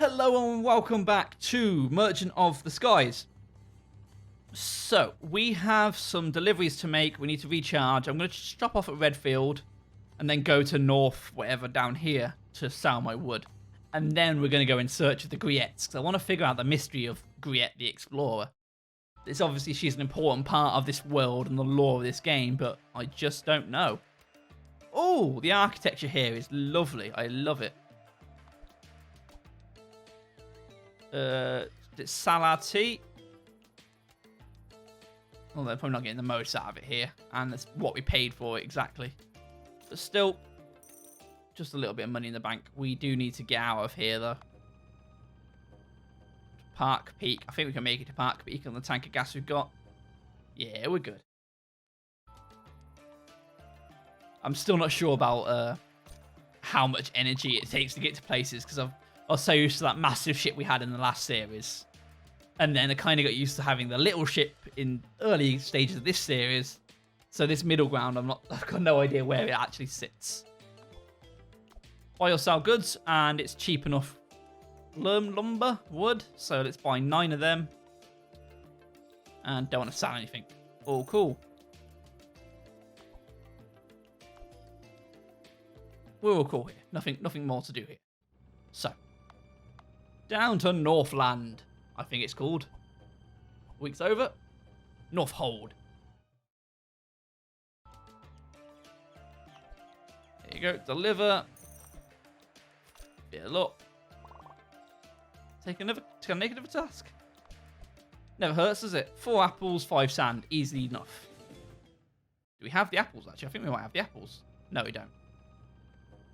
Hello and welcome back to Merchant of the Skies. So, we have some deliveries to make. We need to recharge. I'm going to stop off at Redfield and then go to North, whatever, down here to sell my wood. And then we're going to go in search of the Griettes, because I want to figure out the mystery of Griette the Explorer. It's obviously she's an important part of this world and the lore of this game, but I just don't know. Oh, the architecture here is lovely. I love it. It's salad tea. Well, they're probably not getting the most out of it here. And that's what we paid for it exactly. But still, just a little bit of money in the bank. We do need to get out of here, though. Park Peak. I think we can make it to Park Peak on the tank of gas we've got. Yeah, we're good. I'm still not sure about how much energy it takes to get to places, because I was so used to that massive ship we had in the last series. And then I kind of got used to having the little ship in early stages of this series. So this middle ground, I've got no idea where it actually sits. Buy or sell goods, and it's cheap enough. Lumber, wood, so let's buy 9 of them. And don't want to sell anything. Oh, cool. We're all cool here. Nothing more to do here. So, down to Northland, I think it's called. Week's over. North Hold. There you go. Deliver. Fill up. Take another task. Never hurts, does it? 4 apples, 5 sand. Easy enough. Do we have the apples, actually? I think we might have the apples. No, we don't.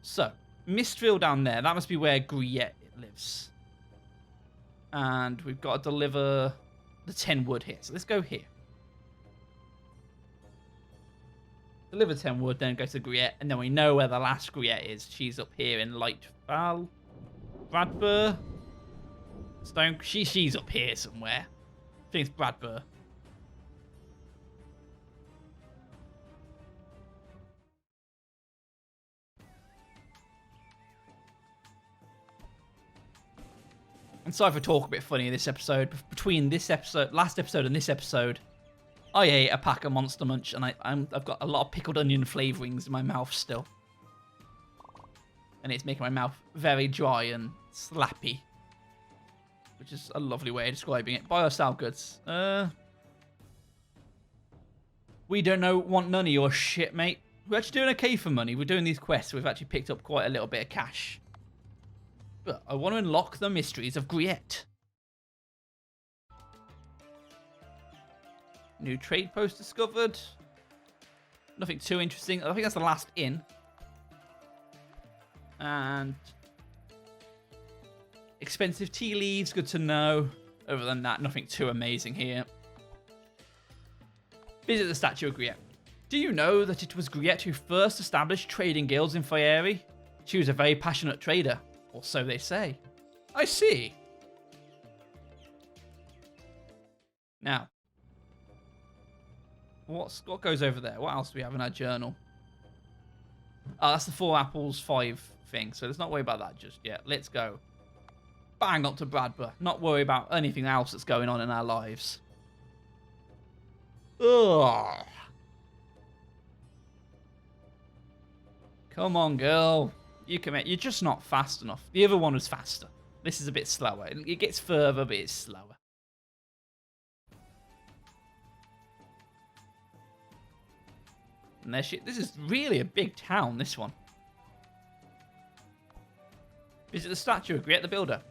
So, Mistfield down there. That must be where Griette lives. And we've got to deliver the 10 wood here. So let's go here. Deliver 10 wood, then go to Griette. And then we know where the last Griette is. She's up here in Lightval. Bradburr. Stone. She's up here somewhere. I think it's Bradburr. I'm sorry for talk a bit funny in this episode. Between this episode, last episode, and this episode, I ate a pack of Monster Munch, and I've got a lot of pickled onion flavorings in my mouth still, and it's making my mouth very dry and slappy, which is a lovely way of describing it. Buy or sell goods. We don't want none of your shit, mate. We're actually doing okay for money. We're doing these quests. We've actually picked up quite a little bit of cash. But I want to unlock the mysteries of Griette. New trade post discovered. Nothing too interesting. I think that's the last inn. And expensive tea leaves, good to know. Other than that, nothing too amazing here. Visit the statue of Griette. Do you know that it was Griette who first established trading guilds in Fieri? She was a very passionate trader. Or so they say. I see. Now, what goes over there? What else do we have in our journal? Oh, that's the 4 apples, 5 thing. So let's not worry about that just yet. Let's go. Bang up to Bradburr. Not worry about anything else that's going on in our lives. Ugh. Come on, girl. You can make. You're just not fast enough. The other one was faster. This is a bit slower. It gets further, but it's slower. And this is really a big town, this one. Visit the statue of Griette the Builder.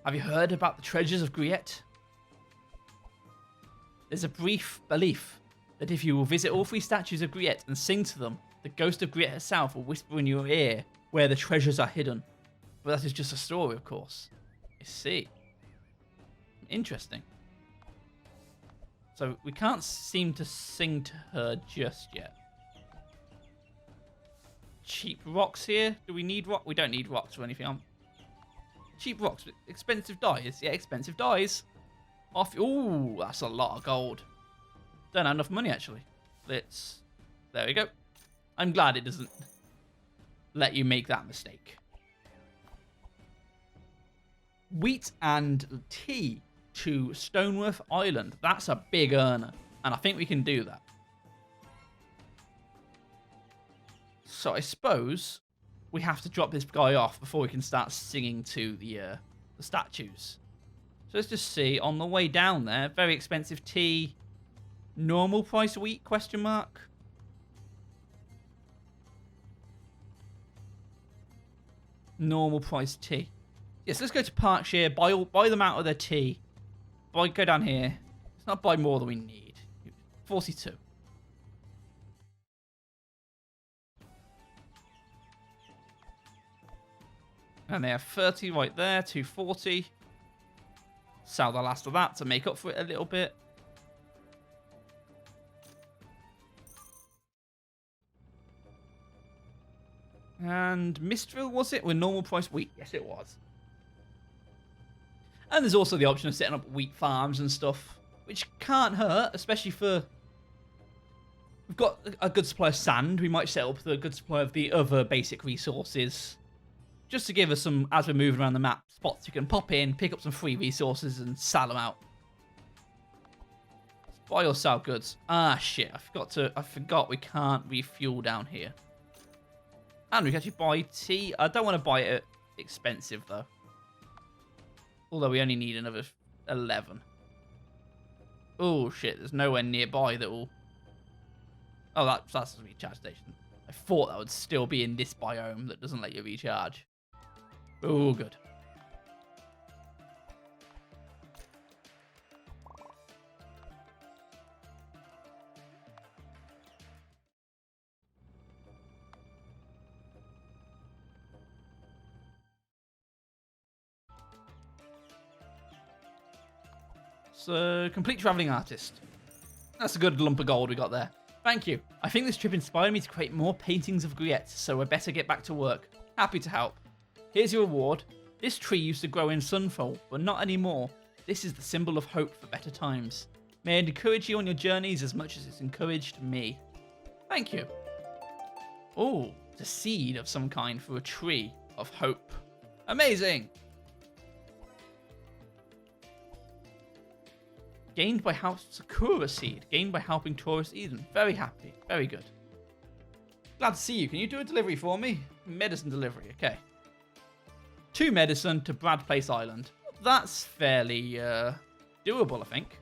Have you heard about the treasures of Griette? There's a brief belief that if you will visit all 3 statues of Griette and sing to them, the ghost of Griette herself will whisper in your ear where the treasures are hidden. But that is just a story, of course. I see. Interesting. So we can't seem to sing to her just yet. Cheap rocks here. Do we need rock? We don't need rocks or anything. Cheap rocks. Expensive dyes. Yeah, expensive dyes. Off. Ooh, that's a lot of gold. Don't have enough money, actually. Let's... There we go. I'm glad it doesn't let you make that mistake. wheat and tea to Stoneworth Island. That's a big earner, and I think we can do that. So I suppose we have to drop this guy off before we can start singing to the statues. So let's just see. On the way down there, very expensive tea. Normal price wheat, question mark. Normal price tea. Yes, let's go to Parkshire, buy them out of their tea. Go down here. Let's not buy more than we need. 42. And they have 30 right there, 240. Sell the last of that to make up for it a little bit. And Mistril, was it? With normal price wheat? Yes, it was. And there's also the option of setting up wheat farms and stuff, which can't hurt, especially for... We've got a good supply of sand. We might set up a good supply of the other basic resources, just to give us some, as we're moving around the map, spots you can pop in, pick up some free resources, and sell them out. Buy or sell goods. Ah, shit. I forgot we can't refuel down here. And we can actually buy tea. I don't want to buy it expensive, though. Although we only need another 11. Oh, shit. There's nowhere nearby that will... Oh, that's a recharge station. I thought that would still be in this biome that doesn't let you recharge. Oh, good. So, complete traveling artist. That's a good lump of gold we got there. Thank you. I think this trip inspired me to create more paintings of Griette, so we'd better get back to work. Happy to help. Here's your reward. This tree used to grow in Sunfall, but not anymore. This is the symbol of hope for better times. May it encourage you on your journeys as much as it's encouraged me. Thank you. Oh, it's a seed of some kind for a tree of hope. Amazing! Gained by Sakura seed. Gained by helping tourist Eden. Very happy. Very good. Glad to see you. Can you do a delivery for me? Medicine delivery. Okay. 2 medicine to Brad Place Island. That's fairly doable, I think.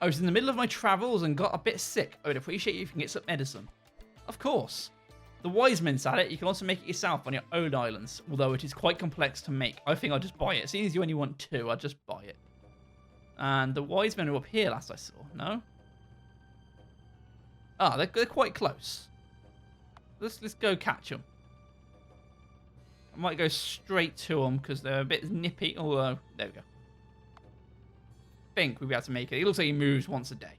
I was in the middle of my travels and got a bit sick. I would appreciate you if you can get some medicine. Of course. The wise men said it. You can also make it yourself on your own islands, although it is quite complex to make. I think I'll just buy it. Seeing as you only want 2, I'll just buy it. And the wise men are up here last I saw. No? Ah, they're quite close. Let's go catch them. I might go straight to them because they're a bit nippy. Although, there we go. Think we'll be able to make it. It looks like he moves once a day.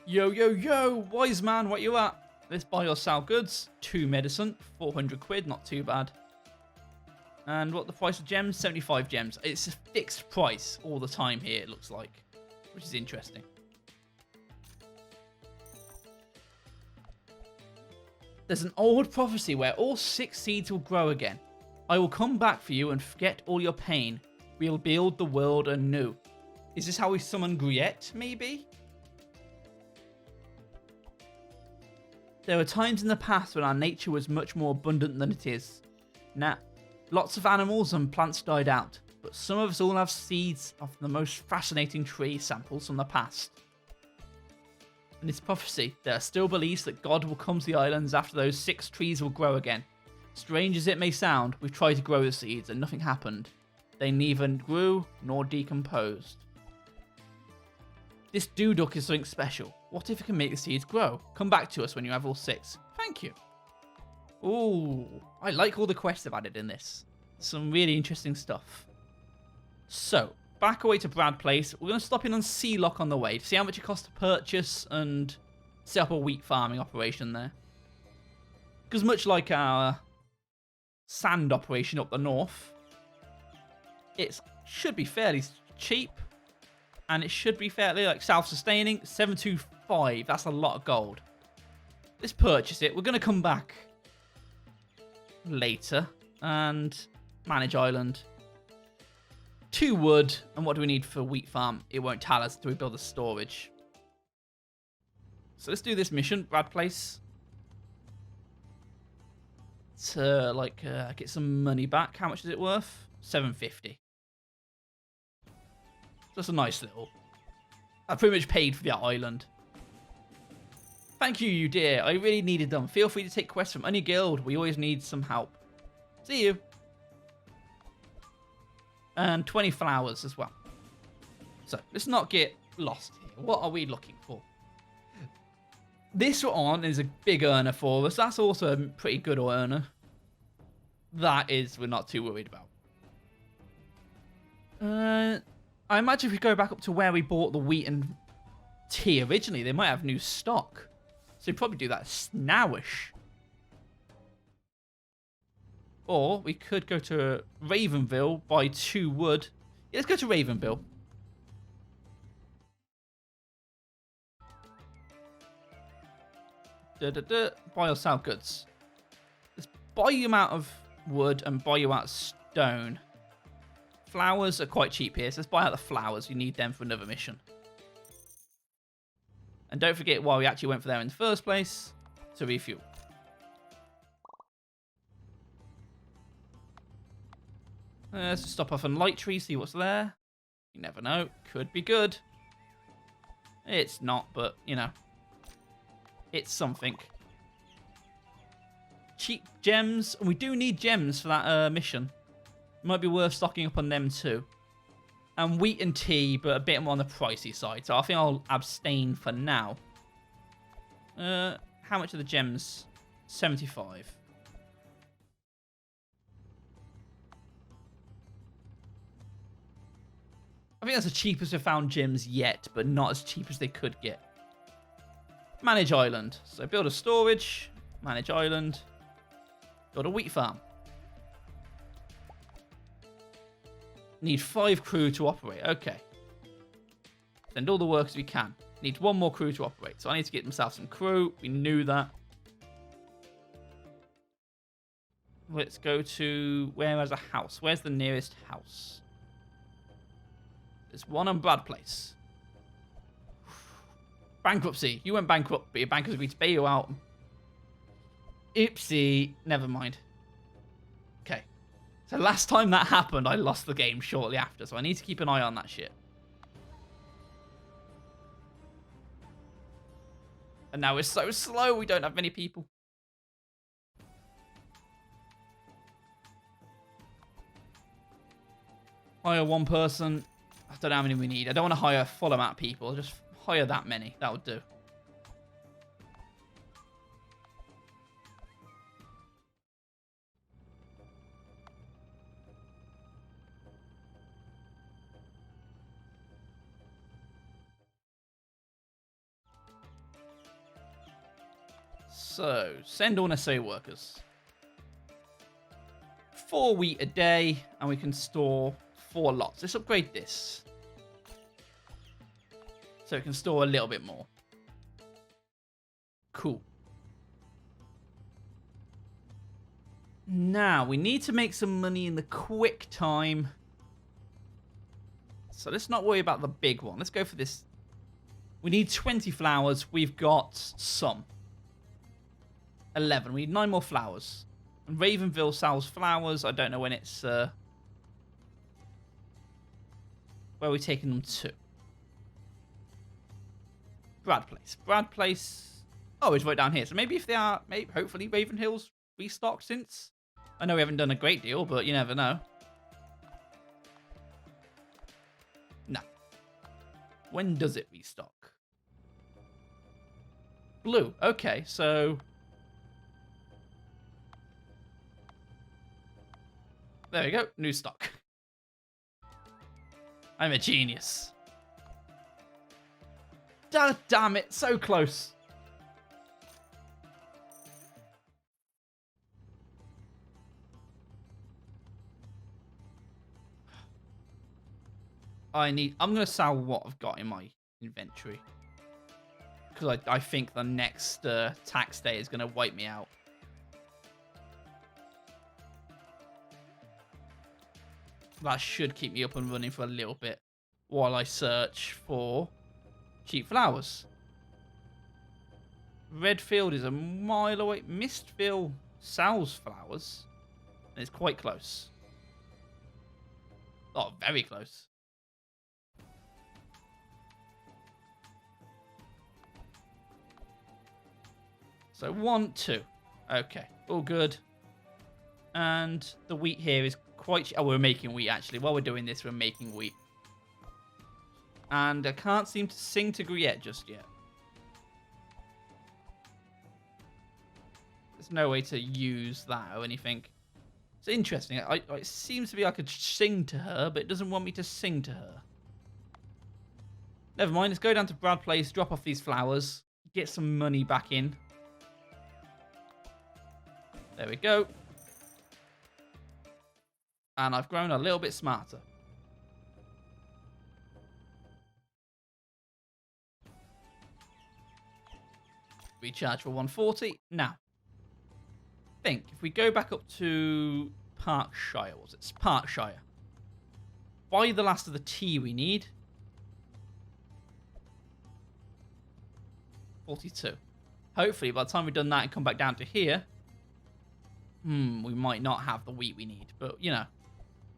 Yo, yo, yo! Wise man, what you at? Let's buy or sell goods. 2 medicine. 400 quid. Not too bad. And what the price of gems? 75 gems. It's a fixed price all the time here, it looks like. Which is interesting. There's an old prophecy where all 6 seeds will grow again. I will come back for you and forget all your pain. We'll build the world anew. Is this how we summon Griette, maybe? There were times in the past when our nature was much more abundant than it is. Now, lots of animals and plants died out, but some of us all have seeds of the most fascinating tree samples from the past. In this prophecy, there are still beliefs that God will come to the islands after those 6 trees will grow again. Strange as it may sound, we've tried to grow the seeds and nothing happened. They neither grew nor decomposed. This dooduck is something special. What if it can make the seeds grow? Come back to us when you have all 6. Thank you. Ooh, I like all the quests they've added in this. Some really interesting stuff. So, back away to Brad Place. We're going to stop in on Sea Lock on the way to see how much it costs to purchase and set up a wheat farming operation there. Because much like our sand operation up the north, it should be fairly cheap. And it should be fairly self-sustaining. 725, that's a lot of gold. Let's purchase it. We're going to come back later. And manage island. 2 wood. And what do we need for wheat farm? It won't tell us until we build a storage. So let's do this mission, Brad Place. To like get some money back. How much is it worth? 750. That's a nice little. I pretty much paid for that island. Thank you, you dear. I really needed them. Feel free to take quests from any guild. We always need some help. See you. And 20 flowers as well. So let's not get lost here. What are we looking for? This one is a big earner for us. That's also a pretty good earner. That is, we're not too worried about. I imagine if we go back up to where we bought the wheat and tea originally, they might have new stock. So we'd probably do that nowish. Or we could go to Ravenville, buy 2 wood. Yeah, let's go to Ravenville. Buy or sell goods. Let's buy you out of wood and buy you out of stone. Flowers are quite cheap here, so let's buy out the flowers. You need them for another mission. And don't forget why we actually went for there in the first place, to refuel. Let's just stop off on Light Tree, see what's there. You never know. Could be good. It's not, but, you know. It's something. Cheap gems. We do need gems for that mission. Might be worth stocking up on them too. And wheat and tea, but a bit more on the pricey side. So I think I'll abstain for now. How much are the gems? 75. I think that's the cheapest we've found gems yet, but not as cheap as they could get. Manage island. So build a storage. Manage island. Build a wheat farm. Need 5 crew to operate. Okay. Send all the workers we can. Need 1 more crew to operate. So I need to get myself some crew. We knew that. Let's go to... Where is a house? Where's the nearest house? There's one on Brad Place. Bankruptcy. You went bankrupt, but your bankers agreed to pay you out. Oopsie. Never mind. Okay. So last time that happened, I lost the game shortly after. So I need to keep an eye on that shit. And now we're so slow, we don't have many people. Hire 1 person. I don't know how many we need. I don't want to hire a full amount of people. Just hire that many. That would do. So, send all necessary workers. 4 wheat a day, and we can store 4 lots. Let's upgrade this. So it can store a little bit more. Cool. Now, we need to make some money in the quick time. So let's not worry about the big one. Let's go for this. We need 20 flowers. We've got some. 11. We need 9 more flowers. And Ravenville sells flowers. I don't know when it's... where are we taking them to? Brad Place. Brad Place. Oh, it's right down here. So maybe if they are... maybe hopefully Ravenhill's restocked since. I know we haven't done a great deal, but you never know. No. When does it restock? Blue. Okay, so... there we go. New stock. I'm a genius. Damn it. So close. I'm going to sell what I've got in my inventory. Because I think the next tax day is going to wipe me out. that should keep me up and running for a little bit while I search for cheap flowers. Redfield is a mile away. Mistville sells flowers. And it's quite close. Oh, very close. So 1, 2. Okay, all good. And the wheat here is quite... Oh, we're making wheat, actually. While we're doing this, we're making wheat. And I can't seem to sing to Griette just yet. There's no way to use that or anything. It's interesting. It seems to be I could sing to her, but it doesn't want me to sing to her. Never mind. Let's go down to Brad Place, drop off these flowers, get some money back in. There we go. And I've grown a little bit smarter. Recharge for 140. Now, think if we go back up to Parkshire, was it? Parkshire. Buy the last of the tea we need. 42. Hopefully, by the time we've done that and come back down to here, we might not have the wheat we need. But, you know,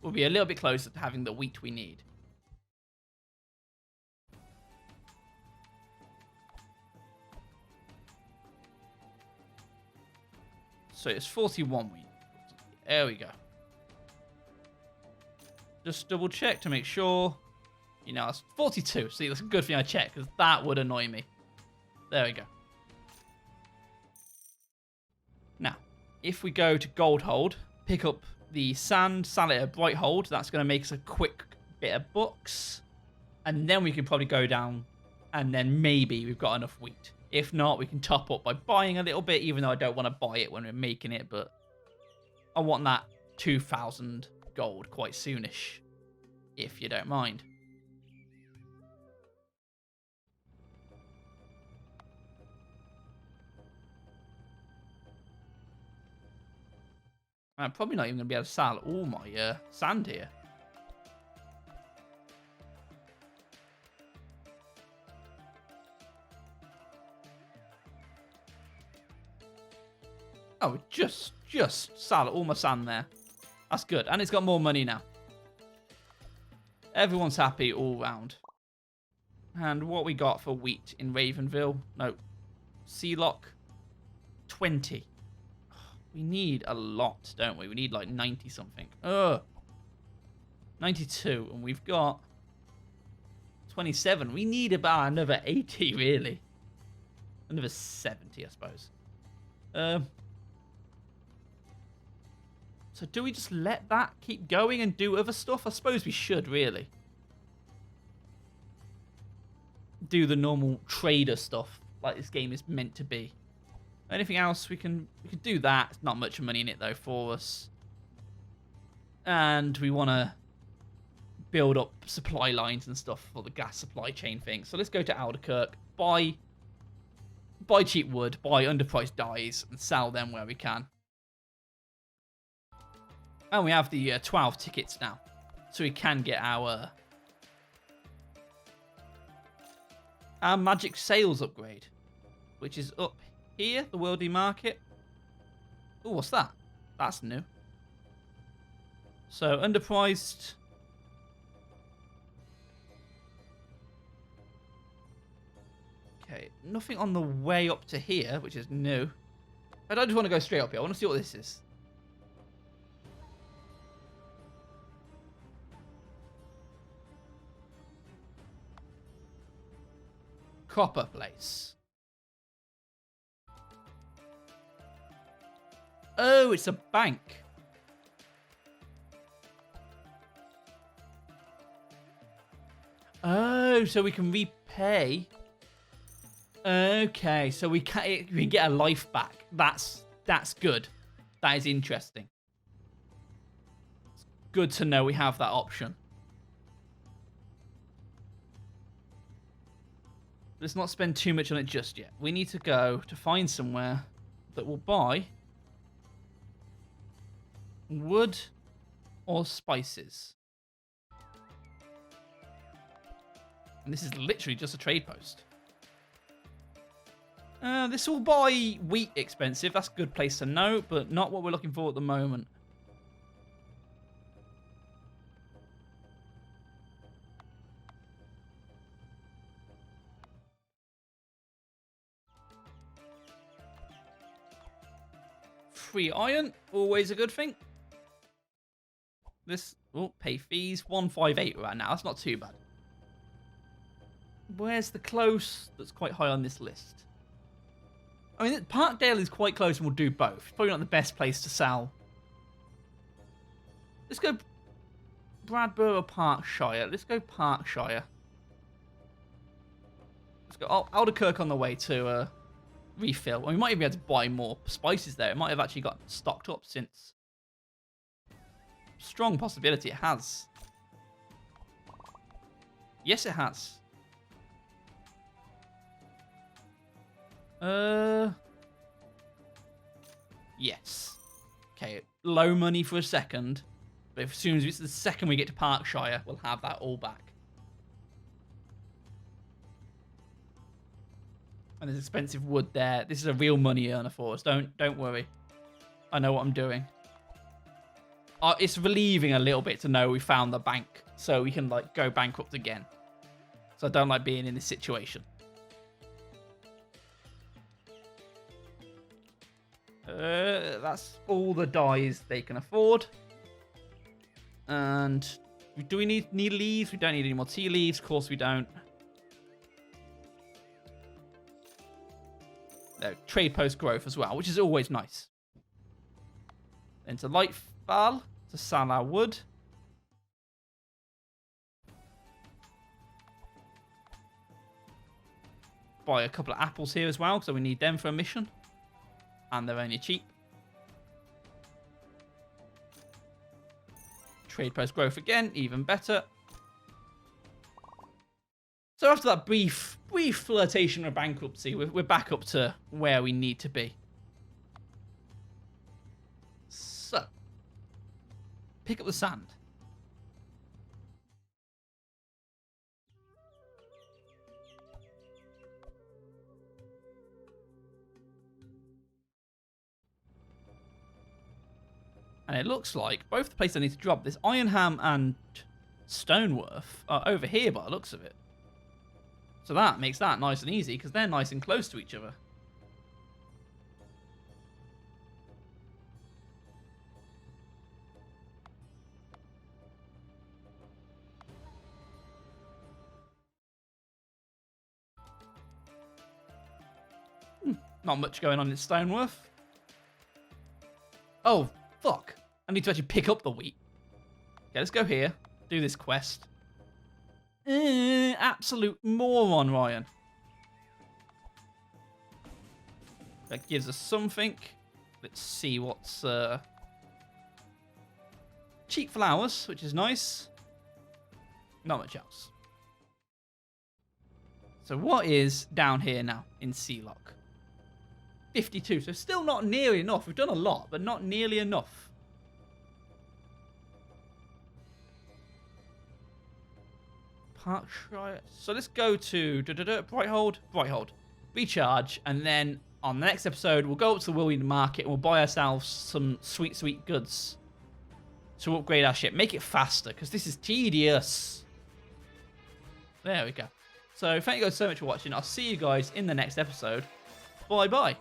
we'll be a little bit closer to having the wheat we need. So it's 41 wheat. There we go. Just double check to make sure. You know, it's 42. See, that's a good thing I checked because that would annoy me. There we go. Now, if we go to Goldhold, pick up the sand, sell it at Brighthold. That's going to make us a quick bit of bucks. And then we can probably go down. And then maybe we've got enough wheat. If not, we can top up by buying a little bit, even though I don't want to buy it when we're making it. But I want that 2,000 gold quite soonish, if you don't mind. I'm probably not even going to be able to sell all my sand here. Oh, just sell all my sand there. That's good. And it's got more money now. Everyone's happy all round. And what we got for wheat in Ravenville? No. Sealock. 20. We need a lot, don't we? We need like 90 something. 92. And we've got 27. We need about another 80, really. Another 70, I suppose. So do we just let that keep going and do other stuff? I suppose we should, really. Do the normal trader stuff like this game is meant to be. Anything else? We can do that. It's not much money in it, though, for us. And we want to build up supply lines and stuff for the gas supply chain thing. So let's go to Alderkirk, buy cheap wood, buy underpriced dyes, and sell them where we can. And we have the 12 tickets now. So we can get our magic sales upgrade, which is up here, the worldly market. Oh, what's that? That's new. So underpriced. Okay, nothing on the way up to here, which is new. I don't just want to go straight up here. I want to see what this is. Copper place. Oh, it's a bank. Oh, so we can repay. Okay, so we can get a life back. That's good. That is interesting. It's good to know we have that option. Let's not spend too much on it just yet. We need to go to find somewhere that will buy wood or spices. And this is literally just a trade post. This will buy wheat expensive. That's a good place to know, but not what we're looking for at the moment. Free iron, always a good thing. This will pay fees. 158 right now. That's not too bad. Where's the close that's quite high on this list? I mean, Parkdale is quite close and we'll do both. Probably not the best place to sell. Let's go Bradborough or Parkshire. Let's go Parkshire. Let's go Alderkirk on the way to refill. Well, we might even be able to buy more spices there. It might have actually got stocked up since. Strong possibility it has. Yes, it has. Yes. Okay, low money for a second. But as soon as it's the second we get to Parkshire, we'll have that all back. And there's expensive wood there. This is a real money earner for us. Don't worry. I know what I'm doing. It's relieving a little bit to know we found the bank, so we can like go bankrupt again. So I don't like being in this situation. That's all the dyes they can afford. And do we need leaves? We don't need any more tea leaves. Of course we don't. Trade post growth as well, which is always nice. Then to Lightfall to sell our wood. Buy a couple of apples here as well, so we need them for a mission. And they're only cheap. Trade post growth again, even better. So after that brief flirtation with bankruptcy, we're back up to where we need to be. So, pick up the sand. And it looks like both the places I need to drop, this Ironham and Stoneworth, are over here by the looks of it. So that makes that nice and easy, because they're nice and close to each other. Not much going on in Stoneworth. Oh, fuck. I need to actually pick up the wheat. Okay, let's go here. Do this quest. Absolute moron, Ryan. That gives us something. Let's see what's... cheap flowers, which is nice. Not much else. So what is down here now in Sealock? 52, so still not nearly enough. We've done a lot, but not nearly enough. Parkshire. So let's go to Brighthold, recharge, and then on the next episode, we'll go up to the William Market and we'll buy ourselves some sweet goods to upgrade our ship. Make it faster, because this is tedious. There we go. So thank you guys so much for watching. I'll see you guys in the next episode. Bye-bye.